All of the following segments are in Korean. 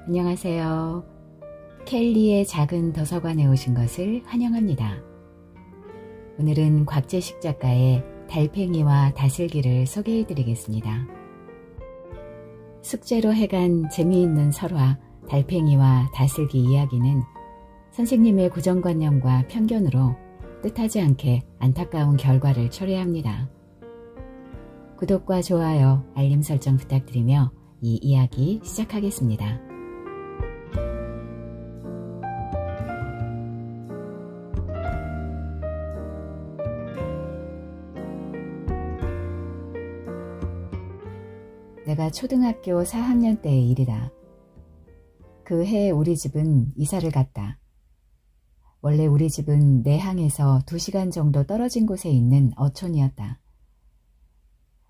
안녕하세요. 켈리의 작은 도서관에 오신 것을 환영합니다. 오늘은 곽재식 작가의 달팽이와 다슬기를 소개해 드리겠습니다. 숙제로 해간 재미있는 설화 달팽이와 다슬기 이야기는 선생님의 고정관념과 편견으로 뜻하지 않게 안타까운 결과를 초래합니다. 구독과 좋아요, 알림 설정 부탁드리며 이 이야기 시작하겠습니다. 내가 초등학교 4학년 때의 일이다. 그 해 우리 집은 이사를 갔다. 원래 우리 집은 내항에서 2시간 정도 떨어진 곳에 있는 어촌이었다.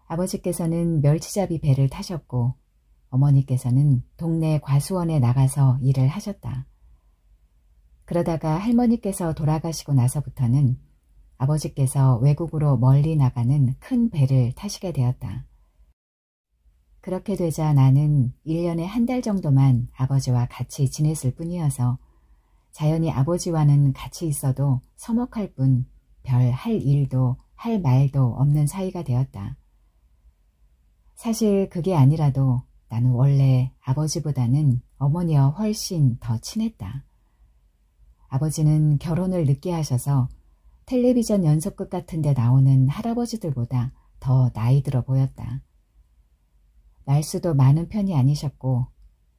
아버지께서는 멸치잡이 배를 타셨고 어머니께서는 동네 과수원에 나가서 일을 하셨다. 그러다가 할머니께서 돌아가시고 나서부터는 아버지께서 외국으로 멀리 나가는 큰 배를 타시게 되었다. 그렇게 되자 나는 1년에 한 달 정도만 아버지와 같이 지냈을 뿐이어서 자연히 아버지와는 같이 있어도 서먹할 뿐 별 할 일도 할 말도 없는 사이가 되었다. 사실 그게 아니라도 나는 원래 아버지보다는 어머니와 훨씬 더 친했다. 아버지는 결혼을 늦게 하셔서 텔레비전 연속극 같은 데 나오는 할아버지들보다 더 나이 들어 보였다. 말수도 많은 편이 아니셨고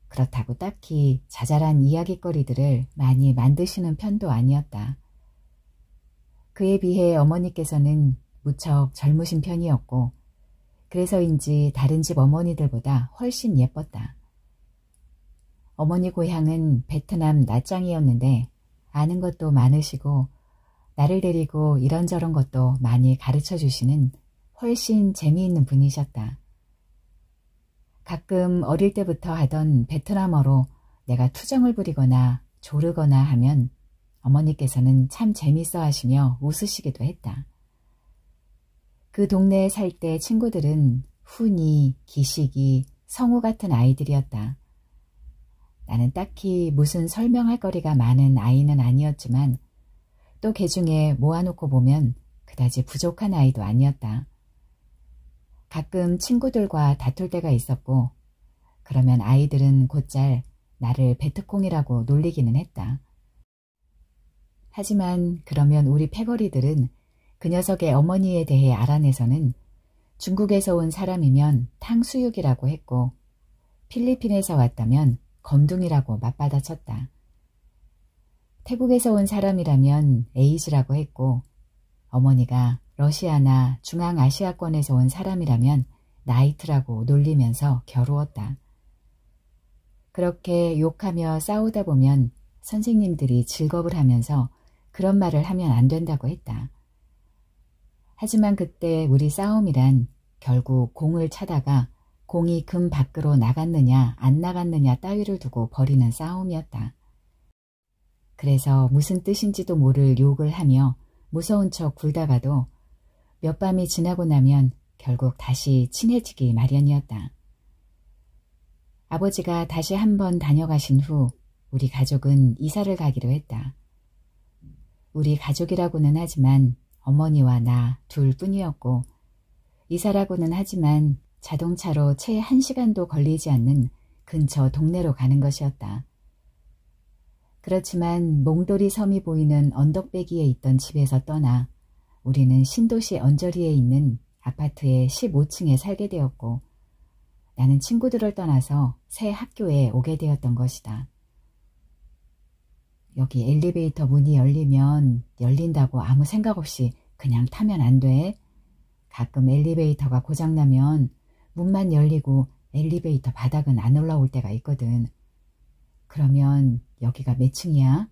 그렇다고 딱히 자잘한 이야깃거리들을 많이 만드시는 편도 아니었다. 그에 비해 어머니께서는 무척 젊으신 편이었고 그래서인지 다른 집 어머니들보다 훨씬 예뻤다. 어머니 고향은 베트남 나짱이었는데 아는 것도 많으시고 나를 데리고 이런저런 것도 많이 가르쳐 주시는 훨씬 재미있는 분이셨다. 가끔 어릴 때부터 하던 베트남어로 내가 투정을 부리거나 조르거나 하면 어머니께서는 참 재밌어 하시며 웃으시기도 했다. 그 동네에 살 때 친구들은 훈이, 기식이, 성우 같은 아이들이었다. 나는 딱히 무슨 설명할 거리가 많은 아이는 아니었지만 또 개중에 모아놓고 보면 그다지 부족한 아이도 아니었다. 가끔 친구들과 다툴 때가 있었고 그러면 아이들은 곧잘 나를 베트콩이라고 놀리기는 했다. 하지만 그러면 우리 패거리들은 그 녀석의 어머니에 대해 알아내서는 중국에서 온 사람이면 탕수육이라고 했고 필리핀에서 왔다면 검둥이라고 맞받아쳤다. 태국에서 온 사람이라면 에이즈라고 했고 어머니가 러시아나 중앙아시아권에서 온 사람이라면 나이트라고 놀리면서 겨루었다. 그렇게 욕하며 싸우다 보면 선생님들이 즐겁을 하면서 그런 말을 하면 안 된다고 했다. 하지만 그때 우리 싸움이란 결국 공을 차다가 공이 금 밖으로 나갔느냐 안 나갔느냐 따위를 두고 벌이는 싸움이었다. 그래서 무슨 뜻인지도 모를 욕을 하며 무서운 척 굴다가도 몇 밤이 지나고 나면 결국 다시 친해지기 마련이었다. 아버지가 다시 한번 다녀가신 후 우리 가족은 이사를 가기로 했다. 우리 가족이라고는 하지만 어머니와 나 둘뿐이었고 이사라고는 하지만 자동차로 채 1시간도 걸리지 않는 근처 동네로 가는 것이었다. 그렇지만 몽돌이 섬이 보이는 언덕배기에 있던 집에서 떠나 우리는 신도시 언저리에 있는 아파트의 15층에 살게 되었고 나는 친구들을 떠나서 새 학교에 오게 되었던 것이다. 여기 엘리베이터 문이 열리면 열린다고 아무 생각 없이 그냥 타면 안 돼. 가끔 엘리베이터가 고장나면 문만 열리고 엘리베이터 바닥은 안 올라올 때가 있거든. 그러면 여기가 몇 층이야?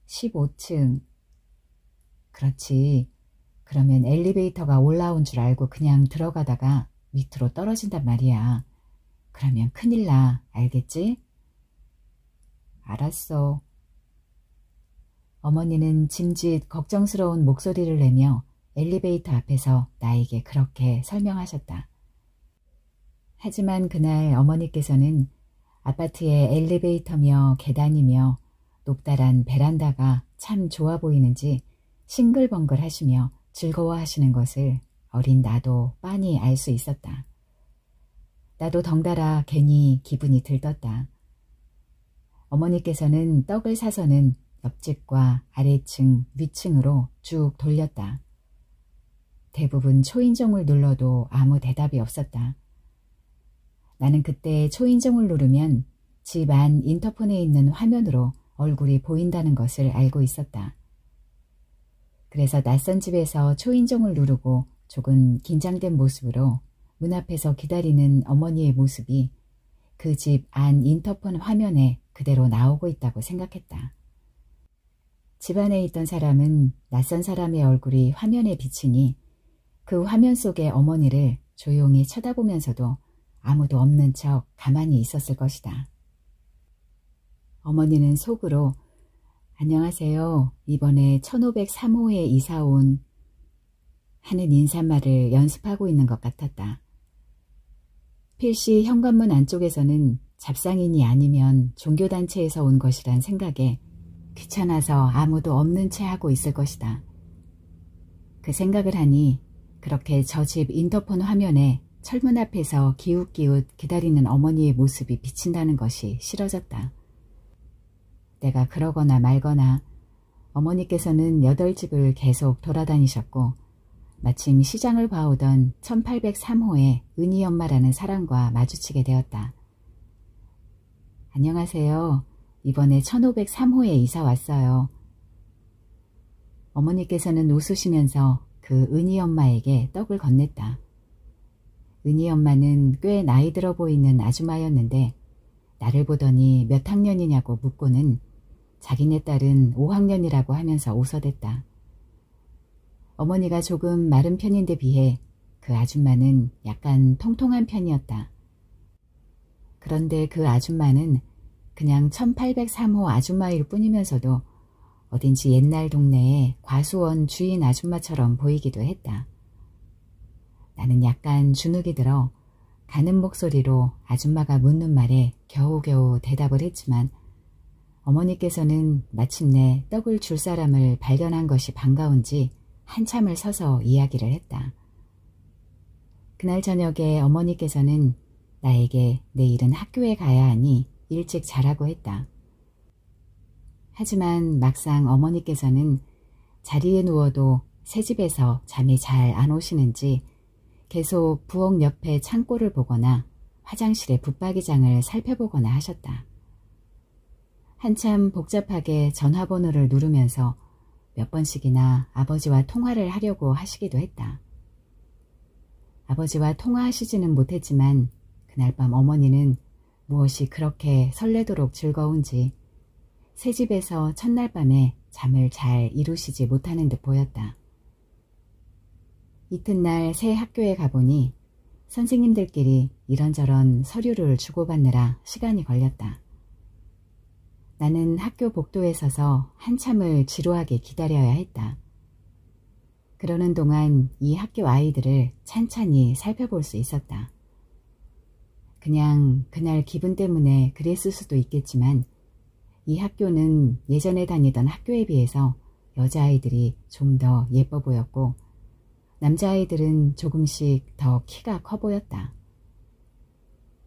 15층. 그렇지. 그러면 엘리베이터가 올라온 줄 알고 그냥 들어가다가 밑으로 떨어진단 말이야. 그러면 큰일 나. 알겠지? 알았어. 어머니는 짐짓 걱정스러운 목소리를 내며 엘리베이터 앞에서 나에게 그렇게 설명하셨다. 하지만 그날 어머니께서는 아파트의 엘리베이터며 계단이며 높다란 베란다가 참 좋아 보이는지 싱글벙글 하시며 즐거워하시는 것을 어린 나도 빤히 알 수 있었다. 나도 덩달아 괜히 기분이 들떴다. 어머니께서는 떡을 사서는 옆집과 아래층, 위층으로 쭉 돌렸다. 대부분 초인종을 눌러도 아무 대답이 없었다. 나는 그때 초인종을 누르면 집 안 인터폰에 있는 화면으로 얼굴이 보인다는 것을 알고 있었다. 그래서 낯선 집에서 초인종을 누르고 조금 긴장된 모습으로 문 앞에서 기다리는 어머니의 모습이 그 집 안 인터폰 화면에 그대로 나오고 있다고 생각했다. 집 안에 있던 사람은 낯선 사람의 얼굴이 화면에 비치니 그 화면 속의 어머니를 조용히 쳐다보면서도 아무도 없는 척 가만히 있었을 것이다. 어머니는 속으로 안녕하세요. 이번에 1503호에 이사 온 하는 인사말을 연습하고 있는 것 같았다. 필시 현관문 안쪽에서는 잡상인이 아니면 종교단체에서 온 것이란 생각에 귀찮아서 아무도 없는 채 하고 있을 것이다. 그 생각을 하니 그렇게 저 집 인터폰 화면에 철문 앞에서 기웃기웃 기다리는 어머니의 모습이 비친다는 것이 싫어졌다. 내가 그러거나 말거나 어머니께서는 8집을 계속 돌아다니셨고 마침 시장을 봐오던 1803호의 은희 엄마라는 사람과 마주치게 되었다. 안녕하세요. 이번에 1503호에 이사 왔어요. 어머니께서는 웃으시면서 그 은희 엄마에게 떡을 건넸다. 은희 엄마는 꽤 나이 들어 보이는 아주마였는데 나를 보더니 몇 학년이냐고 묻고는 자기네 딸은 5학년이라고 하면서 웃어댔다. 어머니가 조금 마른 편인데 비해 그 아줌마는 약간 통통한 편이었다. 그런데 그 아줌마는 그냥 1803호 아줌마일 뿐이면서도 어딘지 옛날 동네의 과수원 주인 아줌마처럼 보이기도 했다. 나는 약간 주눅이 들어 가는 목소리로 아줌마가 묻는 말에 겨우겨우 대답을 했지만 어머니께서는 마침내 떡을 줄 사람을 발견한 것이 반가운지 한참을 서서 이야기를 했다. 그날 저녁에 어머니께서는 나에게 내일은 학교에 가야 하니 일찍 자라고 했다. 하지만 막상 어머니께서는 자리에 누워도 새집에서 잠이 잘 안 오시는지 계속 부엌 옆에 창고를 보거나 화장실의 붙박이장을 살펴보거나 하셨다. 한참 복잡하게 전화번호를 누르면서 몇 번씩이나 아버지와 통화를 하려고 하시기도 했다. 아버지와 통화하시지는 못했지만 그날 밤 어머니는 무엇이 그렇게 설레도록 즐거운지 새집에서 첫날 밤에 잠을 잘 이루시지 못하는 듯 보였다. 이튿날 새 학교에 가보니 선생님들끼리 이런저런 서류를 주고받느라 시간이 걸렸다. 나는 학교 복도에 서서 한참을 지루하게 기다려야 했다. 그러는 동안 이 학교 아이들을 찬찬히 살펴볼 수 있었다. 그냥 그날 기분 때문에 그랬을 수도 있겠지만 이 학교는 예전에 다니던 학교에 비해서 여자아이들이 좀 더 예뻐 보였고 남자아이들은 조금씩 더 키가 커 보였다.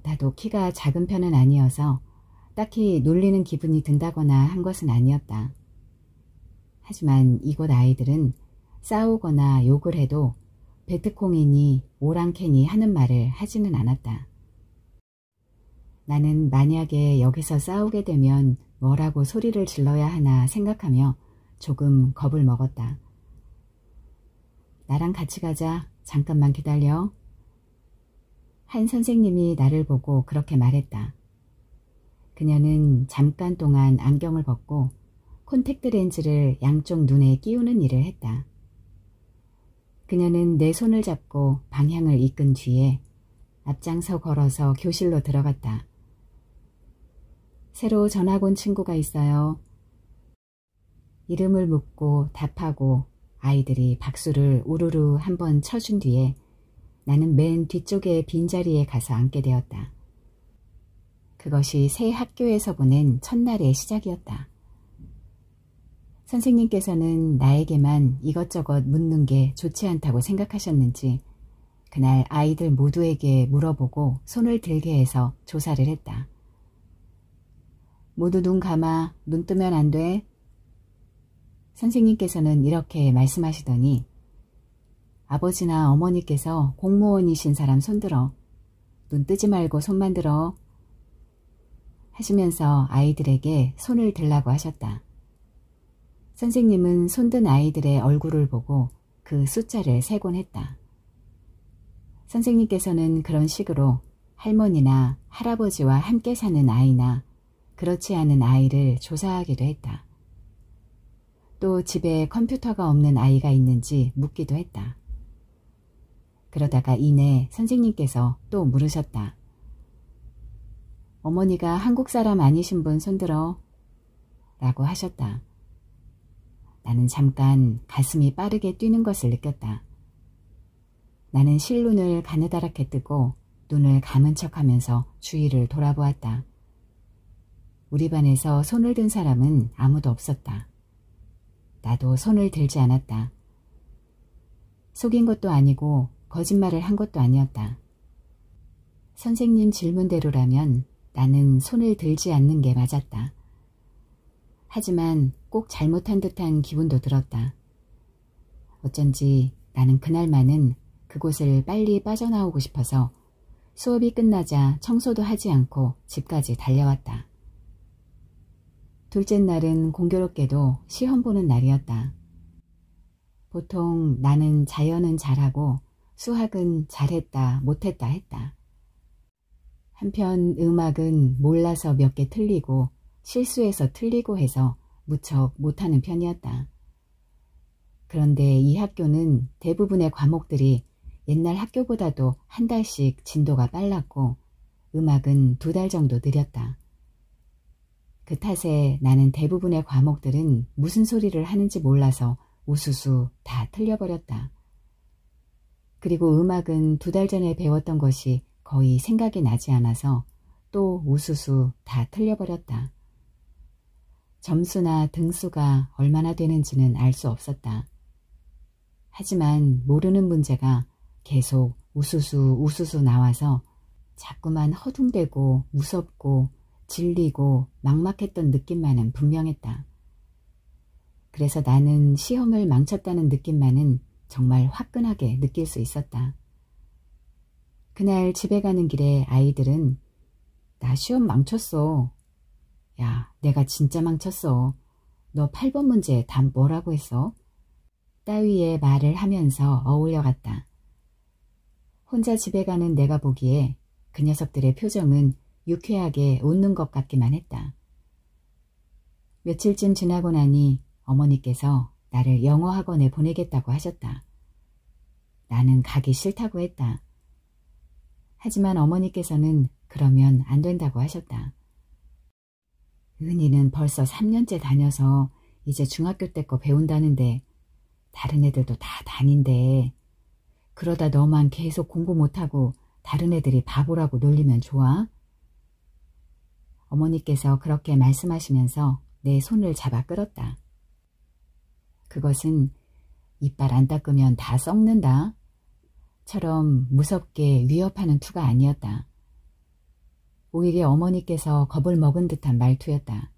나도 키가 작은 편은 아니어서 딱히 놀리는 기분이 든다거나 한 것은 아니었다. 하지만 이곳 아이들은 싸우거나 욕을 해도 베트콩이니 오랑캐니 하는 말을 하지는 않았다. 나는 만약에 여기서 싸우게 되면 뭐라고 소리를 질러야 하나 생각하며 조금 겁을 먹었다. 나랑 같이 가자. 잠깐만 기다려. 한 선생님이 나를 보고 그렇게 말했다. 그녀는 잠깐 동안 안경을 벗고 콘택트 렌즈를 양쪽 눈에 끼우는 일을 했다. 그녀는 내 손을 잡고 방향을 이끈 뒤에 앞장서 걸어서 교실로 들어갔다. 새로 전학 온 친구가 있어요. 이름을 묻고 답하고 아이들이 박수를 우르르 한번 쳐준 뒤에 나는 맨 뒤쪽의 빈자리에 가서 앉게 되었다. 그것이 새 학교에서 보낸 첫날의 시작이었다. 선생님께서는 나에게만 이것저것 묻는 게 좋지 않다고 생각하셨는지 그날 아이들 모두에게 물어보고 손을 들게 해서 조사를 했다. 모두 눈 감아, 눈 뜨면 안 돼. 선생님께서는 이렇게 말씀하시더니 아버지나 어머니께서 공무원이신 사람 손들어. 눈 뜨지 말고 손만 들어. 하시면서 아이들에게 손을 들라고 하셨다. 선생님은 손든 아이들의 얼굴을 보고 그 숫자를 세곤 했다. 선생님께서는 그런 식으로 할머니나 할아버지와 함께 사는 아이나 그렇지 않은 아이를 조사하기도 했다. 또 집에 컴퓨터가 없는 아이가 있는지 묻기도 했다. 그러다가 이내 선생님께서 또 물으셨다. 어머니가 한국 사람 아니신 분 손들어 라고 하셨다. 나는 잠깐 가슴이 빠르게 뛰는 것을 느꼈다. 나는 실눈을 가느다랗게 뜨고 눈을 감은 척하면서 주위를 돌아보았다. 우리 반에서 손을 든 사람은 아무도 없었다. 나도 손을 들지 않았다. 속인 것도 아니고 거짓말을 한 것도 아니었다. 선생님 질문대로라면 나는 손을 들지 않는 게 맞았다. 하지만 꼭 잘못한 듯한 기분도 들었다. 어쩐지 나는 그날만은 그곳을 빨리 빠져나오고 싶어서 수업이 끝나자 청소도 하지 않고 집까지 달려왔다. 둘째 날은 공교롭게도 시험 보는 날이었다. 보통 나는 자연은 잘하고 수학은 잘했다 못했다 했다. 한편 음악은 몰라서 몇 개 틀리고 실수해서 틀리고 해서 무척 못하는 편이었다. 그런데 이 학교는 대부분의 과목들이 옛날 학교보다도 한 달씩 진도가 빨랐고 음악은 2달 정도 느렸다. 그 탓에 나는 대부분의 과목들은 무슨 소리를 하는지 몰라서 우수수 다 틀려버렸다. 그리고 음악은 2달 전에 배웠던 것이 거의 생각이 나지 않아서 또 우수수 다 틀려버렸다. 점수나 등수가 얼마나 되는지는 알 수 없었다. 하지만 모르는 문제가 계속 우수수 나와서 자꾸만 허둥대고 무섭고 질리고 막막했던 느낌만은 분명했다. 그래서 나는 시험을 망쳤다는 느낌만은 정말 화끈하게 느낄 수 있었다. 그날 집에 가는 길에 아이들은 나 시험 망쳤어. 야, 내가 진짜 망쳤어. 너 8번 문제 답 뭐라고 했어? 따위의 말을 하면서 어울려갔다. 혼자 집에 가는 내가 보기에 그 녀석들의 표정은 유쾌하게 웃는 것 같기만 했다. 며칠쯤 지나고 나니 어머니께서 나를 영어 학원에 보내겠다고 하셨다. 나는 가기 싫다고 했다. 하지만 어머니께서는 그러면 안 된다고 하셨다. 은희는 벌써 3년째 다녀서 이제 중학교 때 거 배운다는데 다른 애들도 다 다닌대. 그러다 너만 계속 공부 못하고 다른 애들이 바보라고 놀리면 좋아? 어머니께서 그렇게 말씀하시면서 내 손을 잡아 끌었다. 그것은 이빨 안 닦으면 다 썩는다 처럼 무섭게 위협하는 투가 아니었다. 오히려 어머니께서 겁을 먹은 듯한 말투였다.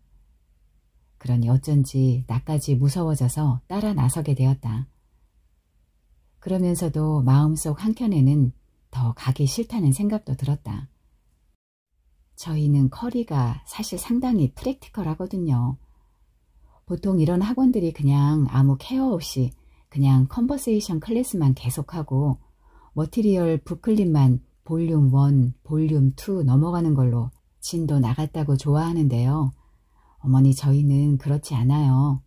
그러니 어쩐지 나까지 무서워져서 따라 나서게 되었다. 그러면서도 마음속 한켠에는 더 가기 싫다는 생각도 들었다. 저희는 커리가 사실 상당히 프랙티컬하거든요. 보통 이런 학원들이 그냥 아무 케어 없이 그냥 컨버세이션 클래스만 계속하고 머티리얼 북클립만 볼륨 1, 볼륨 2 넘어가는 걸로 진도 나갔다고 좋아하는데요. 어머니 저희는 그렇지 않아요.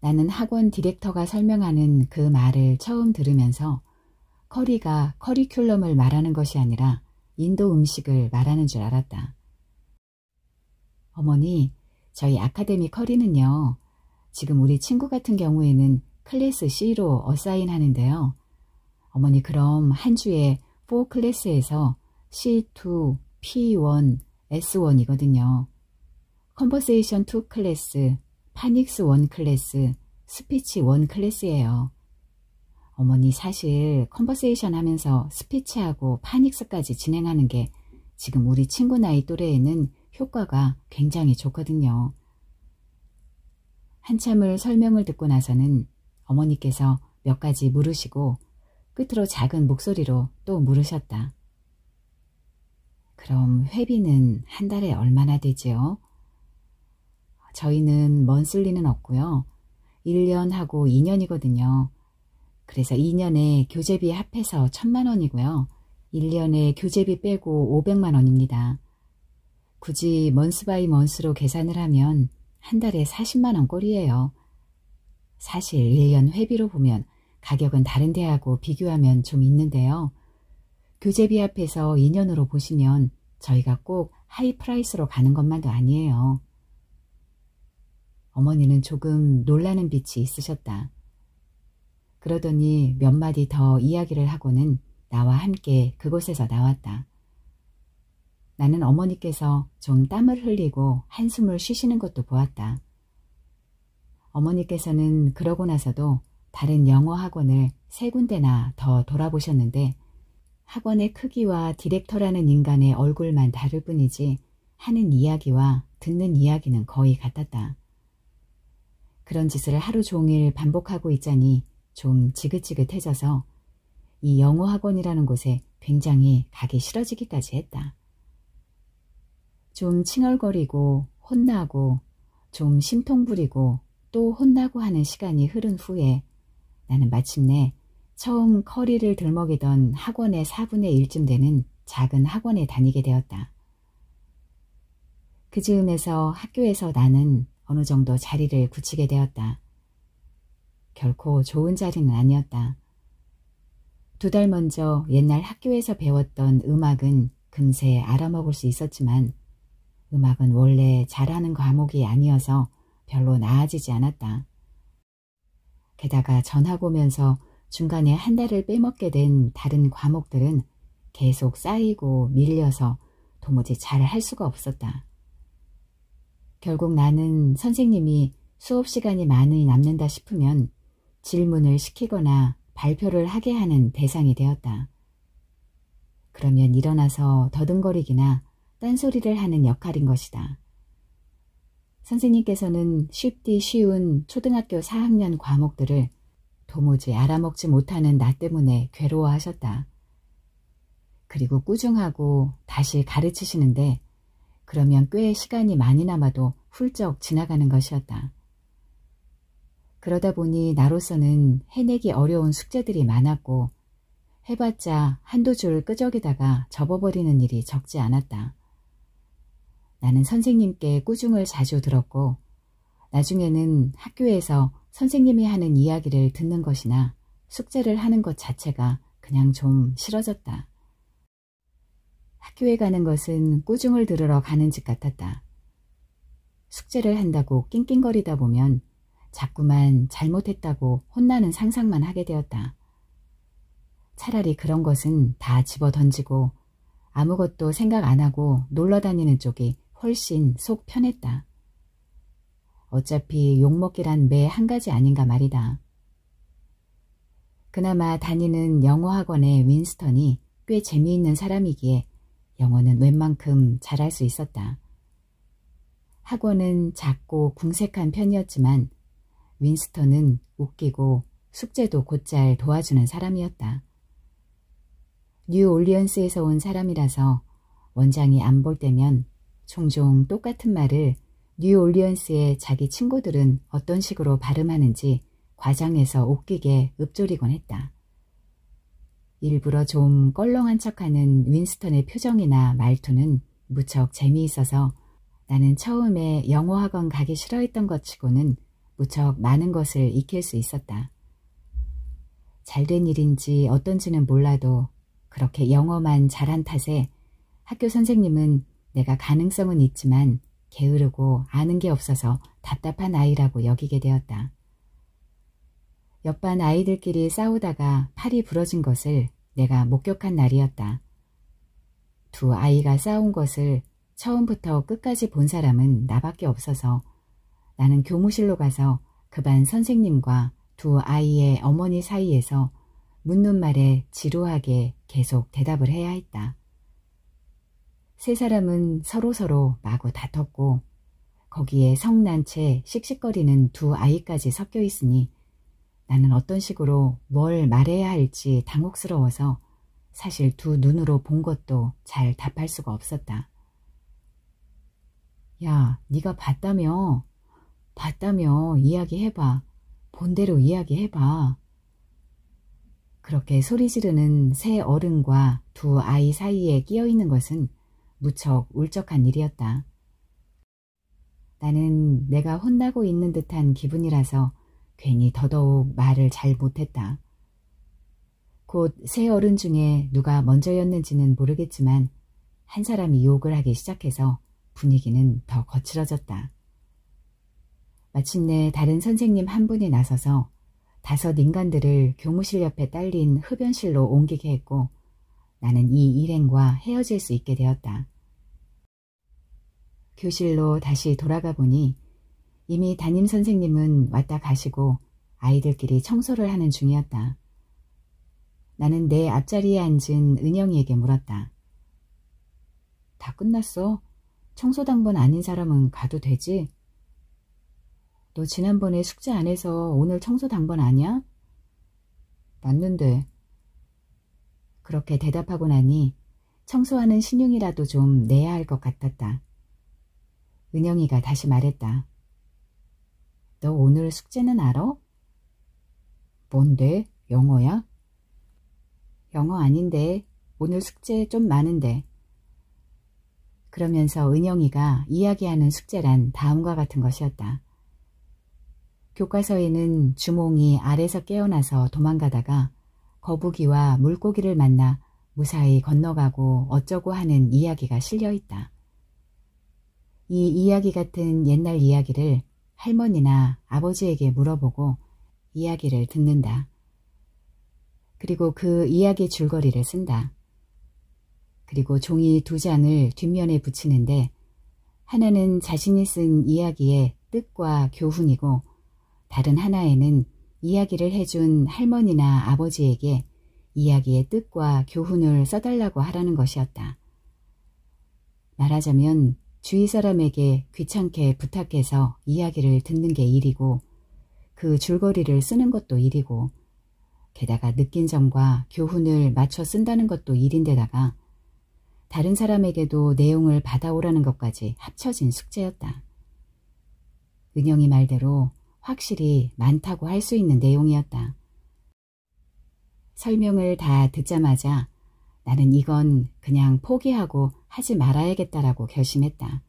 나는 학원 디렉터가 설명하는 그 말을 처음 들으면서 커리가 커리큘럼을 말하는 것이 아니라 인도 음식을 말하는 줄 알았다. 어머니, 저희 아카데미 커리는요. 지금 우리 친구 같은 경우에는 클래스 C로 어사인 하는데요. 어머니 그럼 한 주에 4 클래스에서 C2, P1, S1이거든요. 컨버세이션 2 클래스, 파닉스 1 클래스, 스피치 1 클래스예요. 어머니 사실 컨버세이션 하면서 스피치하고 파닉스까지 진행하는 게 지금 우리 친구 나이 또래에는 효과가 굉장히 좋거든요. 한참을 설명을 듣고 나서는 어머니께서 몇 가지 물으시고 끝으로 작은 목소리로 또 물으셨다. 그럼 회비는 한 달에 얼마나 되지요? 저희는 먼슬리는 없고요. 1년하고 2년이거든요. 그래서 2년에 교재비 합해서 1000만 원이고요. 1년에 교재비 빼고 500만 원입니다. 굳이 먼스 바이 먼스로 계산을 하면 한 달에 40만 원 꼴이에요. 사실 1년 회비로 보면 가격은 다른 데하고 비교하면 좀 있는데요. 교재비 합해서 2년으로 보시면 저희가 꼭 하이 프라이스로 가는 것만도 아니에요. 어머니는 조금 놀라는 빛이 있으셨다. 그러더니 몇 마디 더 이야기를 하고는 나와 함께 그곳에서 나왔다. 나는 어머니께서 좀 땀을 흘리고 한숨을 쉬시는 것도 보았다. 어머니께서는 그러고 나서도 다른 영어 학원을 3군데나 더 돌아보셨는데 학원의 크기와 디렉터라는 인간의 얼굴만 다를 뿐이지 하는 이야기와 듣는 이야기는 거의 같았다. 그런 짓을 하루 종일 반복하고 있자니 좀 지긋지긋해져서 이 영어 학원이라는 곳에 굉장히 가기 싫어지기까지 했다. 좀 칭얼거리고 혼나고 좀 심통 부리고 또 혼나고 하는 시간이 흐른 후에 나는 마침내 처음 커리를 들먹이던 학원의 4분의 1쯤 되는 작은 학원에 다니게 되었다. 그 즈음에서 학교에서 나는 어느 정도 자리를 굳히게 되었다. 결코 좋은 자리는 아니었다. 2달 먼저 옛날 학교에서 배웠던 음악은 금세 알아먹을 수 있었지만 음악은 원래 잘하는 과목이 아니어서 별로 나아지지 않았다. 게다가 전학 오면서 중간에 한 달을 빼먹게 된 다른 과목들은 계속 쌓이고 밀려서 도무지 잘 할 수가 없었다. 결국 나는 선생님이 수업 시간이 많이 남는다 싶으면 질문을 시키거나 발표를 하게 하는 대상이 되었다. 그러면 일어나서 더듬거리기나 딴소리를 하는 역할인 것이다. 선생님께서는 쉽디 쉬운 초등학교 4학년 과목들을 도무지 알아먹지 못하는 나 때문에 괴로워하셨다. 그리고 꾸중하고 다시 가르치시는데 그러면 꽤 시간이 많이 남아도 훌쩍 지나가는 것이었다. 그러다 보니 나로서는 해내기 어려운 숙제들이 많았고 해봤자 한두 줄 끄적이다가 접어버리는 일이 적지 않았다. 나는 선생님께 꾸중을 자주 들었고 나중에는 학교에서 선생님이 하는 이야기를 듣는 것이나 숙제를 하는 것 자체가 그냥 좀 싫어졌다. 학교에 가는 것은 꾸중을 들으러 가는 집 같았다. 숙제를 한다고 낑낑거리다 보면 자꾸만 잘못했다고 혼나는 상상만 하게 되었다. 차라리 그런 것은 다 집어던지고 아무것도 생각 안 하고 놀러다니는 쪽이 훨씬 속 편했다. 어차피 욕먹기란 매 한 가지 아닌가 말이다. 그나마 다니는 영어 학원의 윈스턴이 꽤 재미있는 사람이기에 영어는 웬만큼 잘할 수 있었다. 학원은 작고 궁색한 편이었지만 윈스턴은 웃기고 숙제도 곧잘 도와주는 사람이었다. 뉴올리언스에서 온 사람이라서 원장이 안 볼 때면 종종 똑같은 말을 뉴올리언스의 자기 친구들은 어떤 식으로 발음하는지 과장해서 웃기게 읊조리곤 했다. 일부러 좀 껄렁한 척하는 윈스턴의 표정이나 말투는 무척 재미있어서 나는 처음에 영어학원 가기 싫어했던 것 치고는 무척 많은 것을 익힐 수 있었다. 잘된 일인지 어떤지는 몰라도 그렇게 영어만 잘한 탓에 학교 선생님은 내가 가능성은 있지만 게으르고 아는 게 없어서 답답한 아이라고 여기게 되었다. 옆반 아이들끼리 싸우다가 팔이 부러진 것을 내가 목격한 날이었다. 두 아이가 싸운 것을 처음부터 끝까지 본 사람은 나밖에 없어서 나는 교무실로 가서 그 반 선생님과 두 아이의 어머니 사이에서 묻는 말에 지루하게 계속 대답을 해야 했다. 세 사람은 서로서로 마구 다퉜고 거기에 성난 채 씩씩거리는 두 아이까지 섞여 있으니 나는 어떤 식으로 뭘 말해야 할지 당혹스러워서 사실 두 눈으로 본 것도 잘 답할 수가 없었다. 야, 네가 봤다며? 봤다며 이야기해봐. 본대로 이야기해봐. 그렇게 소리 지르는 세 어른과 두 아이 사이에 끼어 있는 것은 무척 울적한 일이었다. 나는 내가 혼나고 있는 듯한 기분이라서 괜히 더더욱 말을 잘 못했다. 곧 세 어른 중에 누가 먼저였는지는 모르겠지만 한 사람이 욕을 하기 시작해서 분위기는 더 거칠어졌다. 마침내 다른 선생님 한 분이 나서서 5 인간들을 교무실 옆에 딸린 흡연실로 옮기게 했고 나는 이 일행과 헤어질 수 있게 되었다. 교실로 다시 돌아가 보니 이미 담임선생님은 왔다 가시고 아이들끼리 청소를 하는 중이었다. 나는 내 앞자리에 앉은 은영이에게 물었다. 다 끝났어? 청소당번 아닌 사람은 가도 되지? 너 지난번에 숙제 안 해서 오늘 청소당번 아니야? 맞는데. 그렇게 대답하고 나니 청소하는 신용이라도 좀 내야 할 것 같았다. 은영이가 다시 말했다. 너 오늘 숙제는 알아? 뭔데? 영어야? 영어 아닌데 오늘 숙제 좀 많은데. 그러면서 은영이가 이야기하는 숙제란 다음과 같은 것이었다. 교과서에는 주몽이 알에서 깨어나서 도망가다가 거북이와 물고기를 만나 무사히 건너가고 어쩌고 하는 이야기가 실려있다. 이 이야기 같은 옛날 이야기를 할머니나 아버지에게 물어보고 이야기를 듣는다. 그리고 그 이야기 줄거리를 쓴다. 그리고 종이 2장을 뒷면에 붙이는데 하나는 자신이 쓴 이야기의 뜻과 교훈이고 다른 하나에는 이야기를 해준 할머니나 아버지에게 이야기의 뜻과 교훈을 써달라고 하라는 것이었다. 말하자면 주위 사람에게 귀찮게 부탁해서 이야기를 듣는 게 일이고 그 줄거리를 쓰는 것도 일이고 게다가 느낀 점과 교훈을 맞춰 쓴다는 것도 일인데다가 다른 사람에게도 내용을 받아오라는 것까지 합쳐진 숙제였다. 은영이 말대로 확실히 많다고 할 수 있는 내용이었다. 설명을 다 듣자마자 나는 이건 그냥 포기하고 하지 말아야겠다라고 결심했다.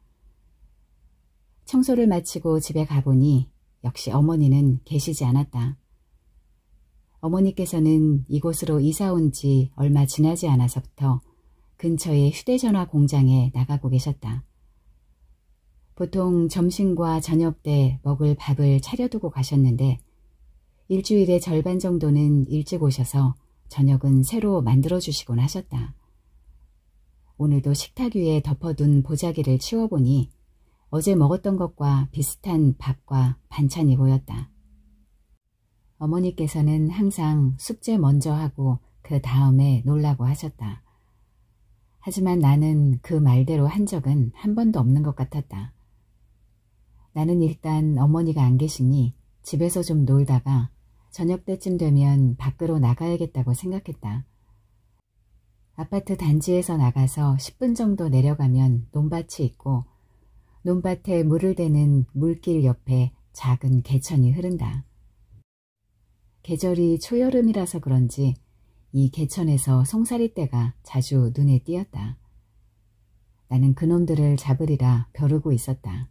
청소를 마치고 집에 가보니 역시 어머니는 계시지 않았다. 어머니께서는 이곳으로 이사 온 지 얼마 지나지 않아서부터 근처의 휴대전화 공장에 나가고 계셨다. 보통 점심과 저녁 때 먹을 밥을 차려두고 가셨는데 일주일의 절반 정도는 일찍 오셔서 저녁은 새로 만들어주시곤 하셨다. 오늘도 식탁 위에 덮어둔 보자기를 치워보니 어제 먹었던 것과 비슷한 밥과 반찬이 보였다. 어머니께서는 항상 숙제 먼저 하고 그 다음에 놀라고 하셨다. 하지만 나는 그 말대로 한 적은 한 번도 없는 것 같았다. 나는 일단 어머니가 안 계시니 집에서 좀 놀다가 저녁 때쯤 되면 밖으로 나가야겠다고 생각했다. 아파트 단지에서 나가서 10분 정도 내려가면 논밭이 있고 논밭에 물을 대는 물길 옆에 작은 개천이 흐른다. 계절이 초여름이라서 그런지 이 개천에서 송사리떼가 자주 눈에 띄었다. 나는 그놈들을 잡으리라 벼르고 있었다.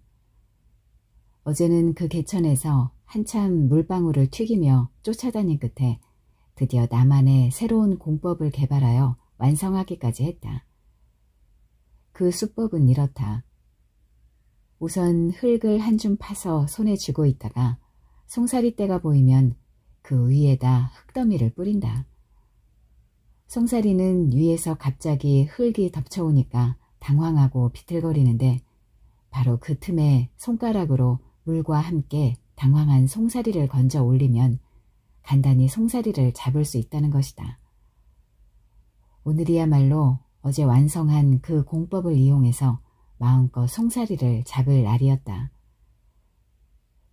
어제는 그 개천에서 한참 물방울을 튀기며 쫓아다닌 끝에 드디어 나만의 새로운 공법을 개발하여 완성하기까지 했다. 그 수법은 이렇다. 우선 흙을 한 줌 파서 손에 쥐고 있다가 송사리떼가 보이면 그 위에다 흙더미를 뿌린다. 송사리는 위에서 갑자기 흙이 덮쳐오니까 당황하고 비틀거리는데 바로 그 틈에 손가락으로 물과 함께 당황한 송사리를 건져 올리면 간단히 송사리를 잡을 수 있다는 것이다. 오늘이야말로 어제 완성한 그 공법을 이용해서 마음껏 송사리를 잡을 날이었다.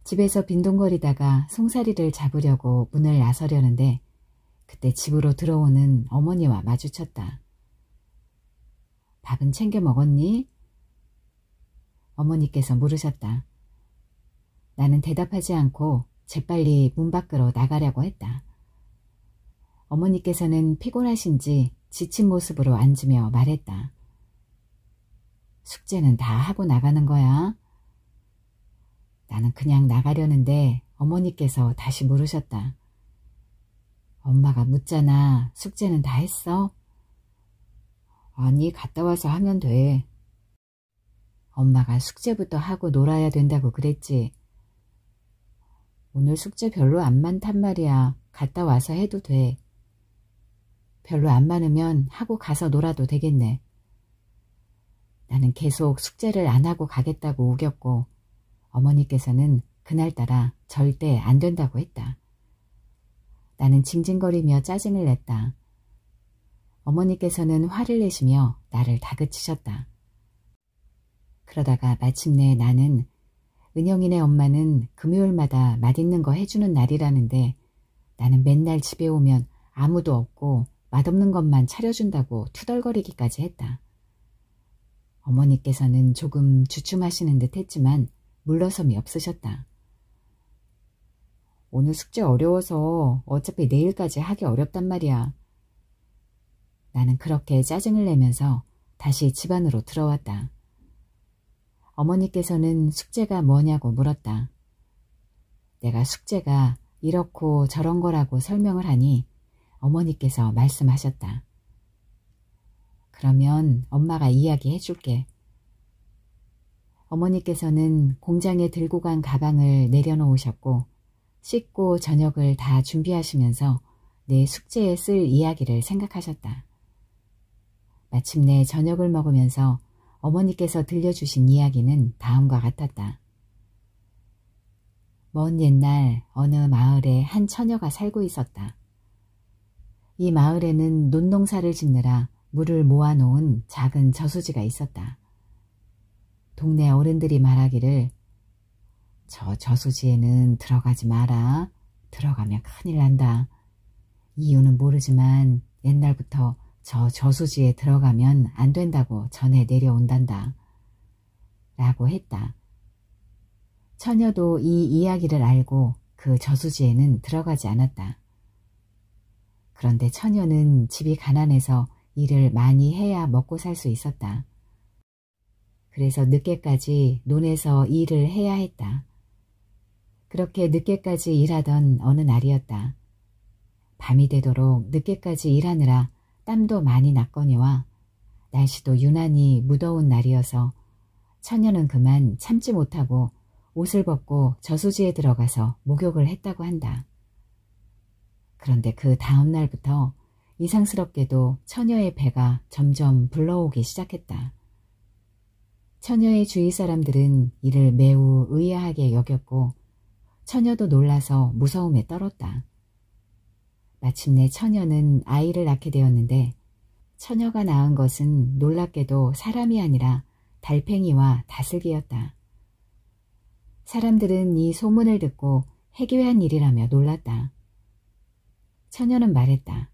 집에서 빈둥거리다가 송사리를 잡으려고 문을 나서려는데 그때 집으로 들어오는 어머니와 마주쳤다. 밥은 챙겨 먹었니? 어머니께서 물으셨다. 나는 대답하지 않고 재빨리 문 밖으로 나가려고 했다. 어머니께서는 피곤하신지 지친 모습으로 앉으며 말했다. 숙제는 다 하고 나가는 거야? 나는 그냥 나가려는데 어머니께서 다시 물으셨다. 엄마가 묻잖아. 숙제는 다 했어? 아니, 갔다 와서 하면 돼. 엄마가 숙제부터 하고 놀아야 된다고 그랬지. 오늘 숙제 별로 안 많단 말이야. 갔다 와서 해도 돼. 별로 안 많으면 하고 가서 놀아도 되겠네. 나는 계속 숙제를 안 하고 가겠다고 우겼고 어머니께서는 그날따라 절대 안 된다고 했다. 나는 징징거리며 짜증을 냈다. 어머니께서는 화를 내시며 나를 다그치셨다. 그러다가 마침내 나는 은영이네 엄마는 금요일마다 맛있는 거 해주는 날이라는데 나는 맨날 집에 오면 아무도 없고 맛없는 것만 차려준다고 투덜거리기까지 했다. 어머니께서는 조금 주춤하시는 듯 했지만 물러섬이 없으셨다. 오늘 숙제 어려워서 어차피 내일까지 하기 어렵단 말이야. 나는 그렇게 짜증을 내면서 다시 집 안으로 들어왔다. 어머니께서는 숙제가 뭐냐고 물었다. 내가 숙제가 이렇고 저런 거라고 설명을 하니 어머니께서 말씀하셨다. 그러면 엄마가 이야기해 줄게. 어머니께서는 공장에 들고 간 가방을 내려놓으셨고 씻고 저녁을 다 준비하시면서 내 숙제에 쓸 이야기를 생각하셨다. 마침내 저녁을 먹으면서 어머니께서 들려주신 이야기는 다음과 같았다. 먼 옛날 어느 마을에 한 처녀가 살고 있었다. 이 마을에는 논농사를 짓느라 물을 모아놓은 작은 저수지가 있었다. 동네 어른들이 말하기를 저 저수지에는 들어가지 마라. 들어가면 큰일 난다. 이유는 모르지만 옛날부터 저 저수지에 들어가면 안 된다고 전해 내려온단다. 라고 했다. 처녀도 이 이야기를 알고 그 저수지에는 들어가지 않았다. 그런데 처녀는 집이 가난해서 일을 많이 해야 먹고 살 수 있었다. 그래서 늦게까지 논에서 일을 해야 했다. 그렇게 늦게까지 일하던 어느 날이었다. 밤이 되도록 늦게까지 일하느라 땀도 많이 났거니와 날씨도 유난히 무더운 날이어서 처녀는 그만 참지 못하고 옷을 벗고 저수지에 들어가서 목욕을 했다고 한다. 그런데 그 다음 날부터 이상스럽게도 처녀의 배가 점점 불러오기 시작했다. 처녀의 주위 사람들은 이를 매우 의아하게 여겼고 처녀도 놀라서 무서움에 떨었다. 마침내 처녀는 아이를 낳게 되었는데 처녀가 낳은 것은 놀랍게도 사람이 아니라 달팽이와 다슬기였다. 사람들은 이 소문을 듣고 해괴한 일이라며 놀랐다. 처녀는 말했다.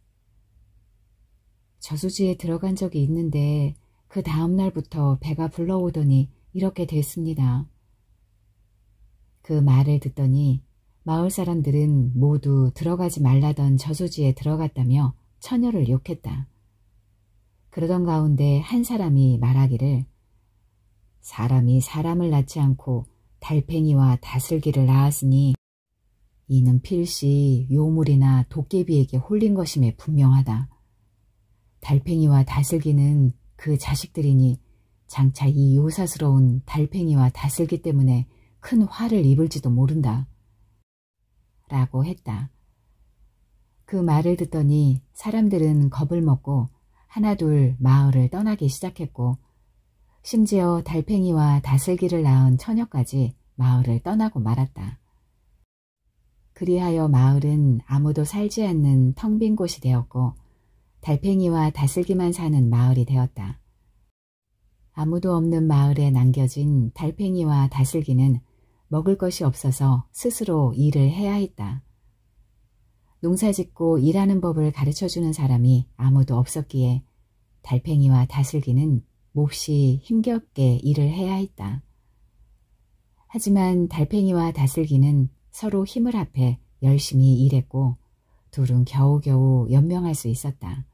저수지에 들어간 적이 있는데 그 다음 날부터 배가 불러오더니 이렇게 됐습니다. 그 말을 듣더니 마을 사람들은 모두 들어가지 말라던 저수지에 들어갔다며 처녀를 욕했다. 그러던 가운데 한 사람이 말하기를 사람이 사람을 낳지 않고 달팽이와 다슬기를 낳았으니 이는 필시 요물이나 도깨비에게 홀린 것임에 분명하다. 달팽이와 다슬기는 그 자식들이니 장차 이 요사스러운 달팽이와 다슬기 때문에 큰 화를 입을지도 모른다. 라고 했다. 그 말을 듣더니 사람들은 겁을 먹고 하나둘 마을을 떠나기 시작했고 심지어 달팽이와 다슬기를 낳은 처녀까지 마을을 떠나고 말았다. 그리하여 마을은 아무도 살지 않는 텅 빈 곳이 되었고 달팽이와 다슬기만 사는 마을이 되었다. 아무도 없는 마을에 남겨진 달팽이와 다슬기는 먹을 것이 없어서 스스로 일을 해야 했다. 농사짓고 일하는 법을 가르쳐주는 사람이 아무도 없었기에 달팽이와 다슬기는 몹시 힘겹게 일을 해야 했다. 하지만 달팽이와 다슬기는 서로 힘을 합해 열심히 일했고 둘은 겨우겨우 연명할 수 있었다.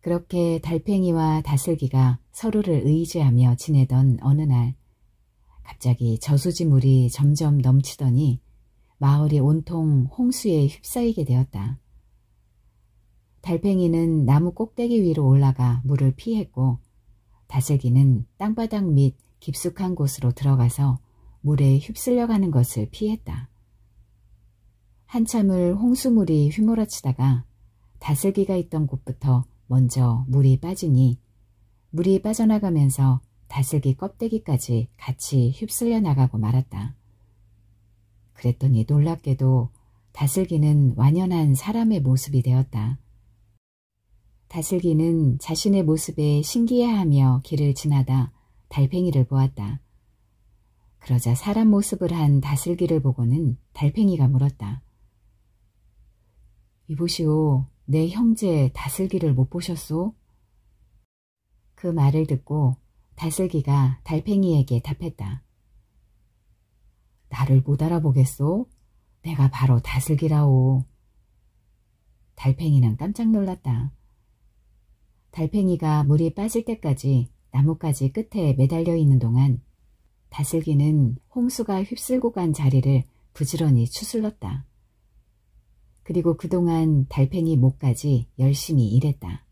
그렇게 달팽이와 다슬기가 서로를 의지하며 지내던 어느 날 갑자기 저수지물이 점점 넘치더니 마을이 온통 홍수에 휩싸이게 되었다. 달팽이는 나무 꼭대기 위로 올라가 물을 피했고 다슬기는 땅바닥 및 깊숙한 곳으로 들어가서 물에 휩쓸려가는 것을 피했다. 한참을 홍수물이 휘몰아치다가 다슬기가 있던 곳부터 먼저 물이 빠지니 물이 빠져나가면서 다슬기 껍데기까지 같이 휩쓸려 나가고 말았다. 그랬더니 놀랍게도 다슬기는 완연한 사람의 모습이 되었다. 다슬기는 자신의 모습에 신기해하며 길을 지나다 달팽이를 보았다. 그러자 사람 모습을 한 다슬기를 보고는 달팽이가 물었다. 이보시오, 내 형제 다슬기를 못 보셨소? 그 말을 듣고 다슬기가 달팽이에게 답했다. 나를 못 알아보겠소? 내가 바로 다슬기라오. 달팽이는 깜짝 놀랐다. 달팽이가 물이 빠질 때까지 나뭇가지 끝에 매달려 있는 동안 다슬기는 홍수가 휩쓸고 간 자리를 부지런히 추슬렀다. 그리고 그동안 달팽이 목까지 열심히 일했다.